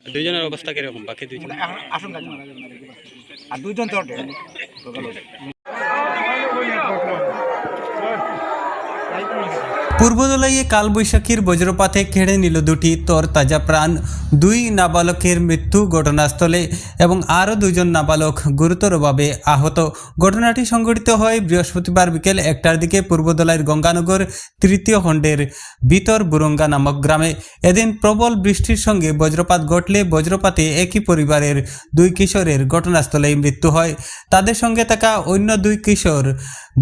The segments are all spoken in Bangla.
দুইজনের অবস্থা কিরকম? বাকি দুইজন আশঙ্কা আর দুইজন তো পূর্বদলাইয়ে কালবৈশাখীর বজ্রপাতে কেড়ে নিল দুটি তরতাজা প্রাণ। দুই নাবালকের মৃত্যু ঘটনাস্থলে এবং আরও দুজন নাবালক গুরুতরভাবে আহত। ঘটনাটি সংঘটিত হয় বৃহস্পতিবার বিকেল 1টার দিকে পূর্বদলাইয়ের গঙ্গানগর তৃতীয় খণ্ডের ভিতর বুরঙ্গা নামক গ্রামে। এদিন প্রবল বৃষ্টির সঙ্গে বজ্রপাত ঘটলে বজ্রপাতে একই পরিবারের দুই কিশোরের ঘটনাস্থলেই মৃত্যু হয়। তাদের সঙ্গে থাকা অন্য দুই কিশোর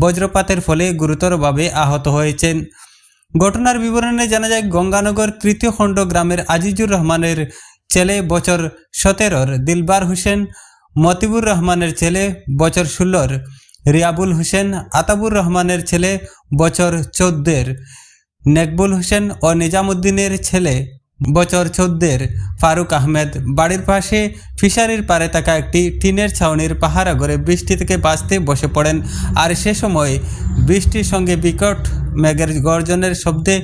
বজ্রপাতের ফলে গুরুতরভাবে আহত হয়েছেন। ঘটনার বিবরণে জানা যায়, গঙ্গানগর তৃতীয় খণ্ড গ্রামের আজিজুর রহমানের ছেলে বছর 17-র দিলবার হোসেন, মতিবুর রহমানের ছেলে বছর 16-র রিয়াবুল হোসেন, আতাবুর রহমানের ছেলে বছর 14-র নেকবুল হোসেন ও নিজামুদ্দিনের ছেলে বছর 14-র ফারুক আহমেদ বাড়ির পাশে ফিশারির পাড়ে থাকা একটি টিনের ছাউনির পাহারা ঘরে বৃষ্টি থেকে বাঁচতে বসে পড়েন। আর সে সময় বৃষ্টির সঙ্গে বিকট মেঘের গর্জনের শব্দে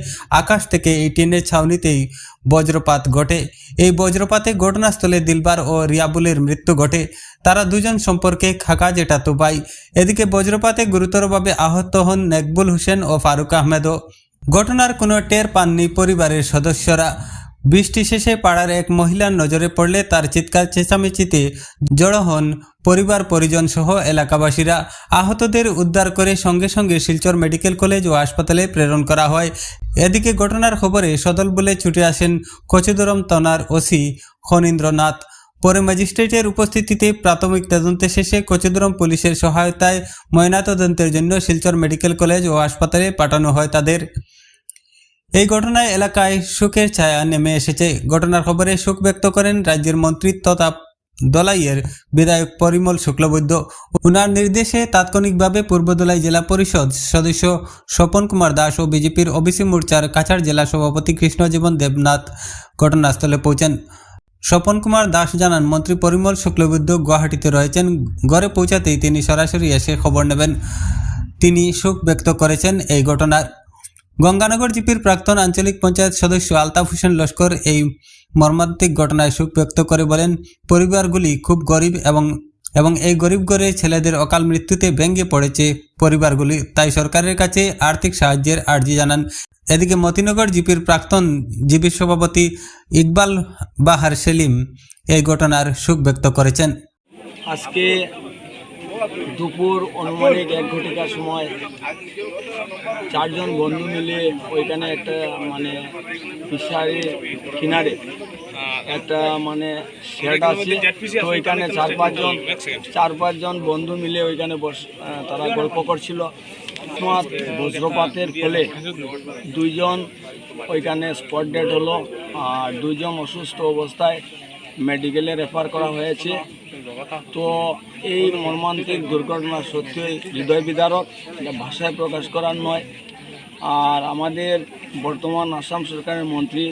আকাশ থেকে এই টিনের ছাউনিতেই বজ্রপাত ঘটে। এই বজ্রপাতে ঘটনাস্থলে দিলবার ও রিয়াবুলের মৃত্যু ঘটে। তারা দুজন সম্পর্কে খাকা জেঠাতো ভাই। এদিকে বজ্রপাতে গুরুতরভাবে আহত হন নেকবুল হোসেন ও ফারুক আহমেদও। ঘটনার কোনো টের পাননি পরিবারের সদস্যরা। বৃষ্টি শেষে পাড়ার এক মহিলার নজরে পড়লে তার চিৎকার চেঁচামেচিতে জড়ো হন পরিবার পরিজন সহ এলাকাবাসীরা। আহতদের উদ্ধার করে সঙ্গে সঙ্গে শিলচর মেডিকেল কলেজ ও হাসপাতালে প্রেরণ করা হয়। এদিকে ঘটনার খবরে সদল বলে ছুটে আসেন কচুদরম থানার ওসি খনীন্দ্রনাথ। পরে ম্যাজিস্ট্রেটের উপস্থিতিতে প্রাথমিক তদন্ত শেষে কচুদরম পুলিশের সহায়তায় ময়নাতদন্তের জন্য শিলচর মেডিকেল কলেজ ও হাসপাতালে পাঠানো হয় তাদের। এই ঘটনায় এলাকায় শোকের ছায়া নেমে এসেছে। ঘটনার খবরে শোক ব্যক্ত করেন রাজ্যের মন্ত্রী তথা দলাইয়ের বিধায়ক পরিমল শুক্লবৈদ্য। উনার নির্দেশে তাৎক্ষণিকভাবে পূর্বদলাই জেলা পরিষদ সদস্য স্বপন কুমার দাস ও বিজেপির ওবিসি মোর্চার কাছাড় জেলা সভাপতি কৃষ্ণজীবন দেবনাথ ঘটনাস্থলে পৌঁছেন। স্বপন কুমার দাস জানান, মন্ত্রী পরিমল শুক্লবৈদ্য গুয়াহাটিতে রয়েছেন। ঘরে পৌঁছাতেই তিনি সরাসরি এসে খবর নেবেন। তিনি শোক ব্যক্ত করেছেন এই ঘটনার। গঙ্গানগর জিপির প্রাক্তন আঞ্চলিক পঞ্চায়েত সদস্য আলতাফ হোসেন লস্কর এই মর্মান্তিক ঘটনায় শোক ব্যক্ত করে বলেন, পরিবারগুলি খুব গরিব এবং এই গরিব ঘরের ছেলেদের অকাল মৃত্যুতে ভেঙে পড়েছে পরিবারগুলি, তাই সরকারের কাছে আর্থিক সাহায্যের আর্জি জানান। এদিকে মতিনগর জিপির প্রাক্তন জিপি সভাপতি ইকবাল বাহার সেলিম এই ঘটনার শোক ব্যক্ত করেছেন। আজকে দুপুর অনুমানিক 1 ঘটিকার সময় 4জন বন্ধু মিলে ওইখানে একটা ফিশারির কিনারে একটা শেড আছে। তো ওইখানে 4-5জন বন্ধু মিলে ওইখানে তারা গল্প করছিল। বজ্রপাতের ফলে 2জন ওইখানে স্পট ডেড হলো, আর 2জন অসুস্থ অবস্থায় মেডিকেলে রেফার করা হয়েছে। তো এই মর্মান্তিক দুর্ঘটনা সত্যিই হৃদয় বিদারক, যা ভাষায় প্রকাশ করার নয়। আর আমাদের বর্তমান আসাম সরকারের মন্ত্রী,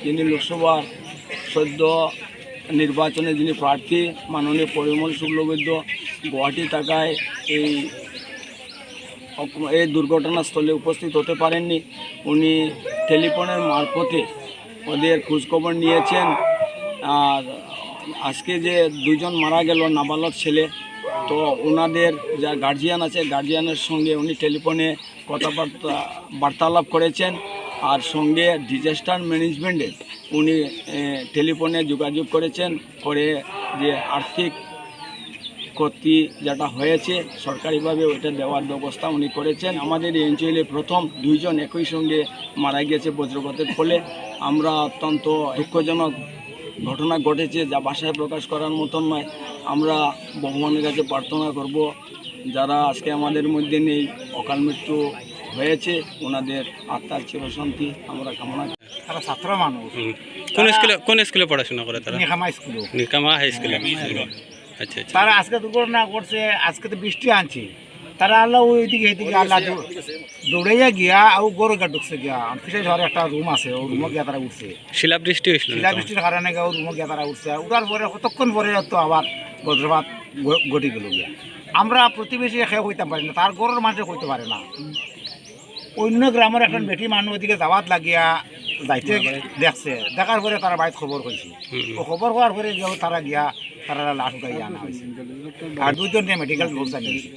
যিনি লোকসভার সদ্য নির্বাচনে যিনি প্রার্থী, মাননীয় পরিমল শুক্লবৈদ্য গুয়াহাটি থাকায় এই দুর্ঘটনাস্থলে উপস্থিত হতে পারেননি। উনি টেলিফোনের মারফতে ওদের খোঁজখবর নিয়েছেন। আর আজকে যে 2জন মারা গেল নাবালক ছেলে, তো ওনাদের যা গার্জিয়ান আছে, গার্জিয়ানের সঙ্গে উনি টেলিফোনে বার্তালাপ করেছেন। আর সঙ্গে ডিজাস্টার ম্যানেজমেন্টে উনি টেলিফোনে যোগাযোগ করেছেন, করে যে আর্থিক ক্ষতি যেটা হয়েছে সরকারিভাবে ওইটা দেওয়ার ব্যবস্থা উনি করেছেন। আমাদের এই অঞ্চলে প্রথম 2জন একই সঙ্গে মারা গিয়েছে বজ্রপাতের ফলে। আমরা অত্যন্ত দুঃখজনক ঘটনা ঘটেছে, যা ভাষায় প্রকাশ করার মতন নয়। আমরা ভগবানের কাছে প্রার্থনা করব, যারা আজকে আমাদের মধ্যে নেই, অকাল মৃত্যু হয়েছে, ওনাদের আত্মার চিরশান্তি আমরা কামনা করি। তারা ছাত্র মানুষ। কোন স্কুলে পড়াশোনা করে তারা? নিকামা হাই স্কুলে। আচ্ছা। তারা আজকে দুর্ঘটনা করছে, আজকে তো বৃষ্টি আনছে, তারা আল্লাহ ওইদিকে এদিকে আল্লাহ দৌড়াইয়া গিয়া আর গরু গা ঢুকছে গিয়া ফিসের ঘরে একটা রুম আছে, ও রুমে গিয়া তারা উঠছে। শিলাবৃষ্টি হয়েছিল, শিলাবৃষ্টির কারণে ও রুমে গিয়া তারা উঠছে। উঠার পরে কতক্ষণ পরে তো আবার বজ্রপাত ঘটে গেল গিয়া। আমরা প্রতিবেশী খেয়ে হইতে পারি না, তার গরুর মানুষে হইতে পারে না। অন্য গ্রামের একটা বেটি মানুষ ওইদিকে যাওয়াত লাগিয়া যাইতে দেখছে দেখার পরে তারা বাড়িতে খবর হয়েছে ও খবর হওয়ার পরে তারা গিয়া তারা লাশ উঠাই আনা হয়েছে আর দুজনকে মেডিকেল ব্যবস্থা নিয়েছে